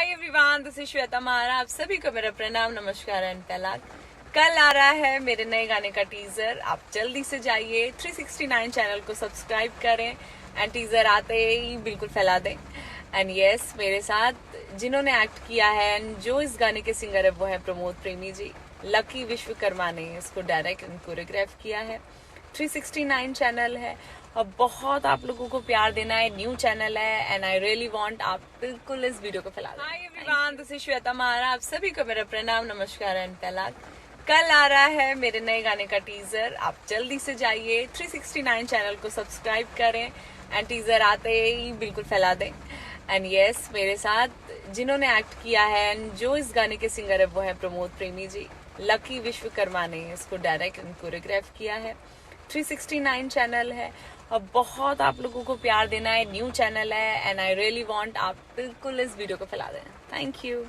Hi everyone, this is Shweta महारा। आप सभी को मेरा प्रणाम, नमस्कार एंड पहला। कल आ रहा है मेरे नए गाने का टीजर। आप जल्दी से जाइए 369 चैनल को सब्सक्राइब करें एंड टीजर आते ही बिल्कुल फैला दें। एंड यस, मेरे साथ जिन्होंने एक्ट किया है एंड जो इस गाने के सिंगर है वो है प्रमोद प्रेमी जी। लकी विश्वकर्मा ने इसको डायरेक्ट एंड कोरियोग्राफ किया है। 369 चैनल है और बहुत आप लोगों को प्यार देना है। न्यू चैनल है एंड आई रियली वांट आप बिल्कुल इस वीडियो को फैला दें। Hi everyone, this is Shweta महारा। आप सभी को मेरा प्रणाम, नमस्कार एंड पहला। कल आ रहा है मेरे नए गाने का टीजर। आप जल्दी से जाइए 369 चैनल को सब्सक्राइब करें एंड टीजर आते ही बिल्कुल फैला दें। एंड यस, मेरे साथ जिन्होंने एक्ट किया है एंड जो इस गाने के सिंगर है वो है प्रमोद प्रेमी जी। लकी विश्वकर्मा ने इसको डायरेक्ट एंड कोरियोग्राफ किया है। 369 चैनल है और बहुत आप लोगों को प्यार देना है। न्यू चैनल है एंड आई रियली वांट आप बिल्कुल इस वीडियो को फैला दें। Thank you.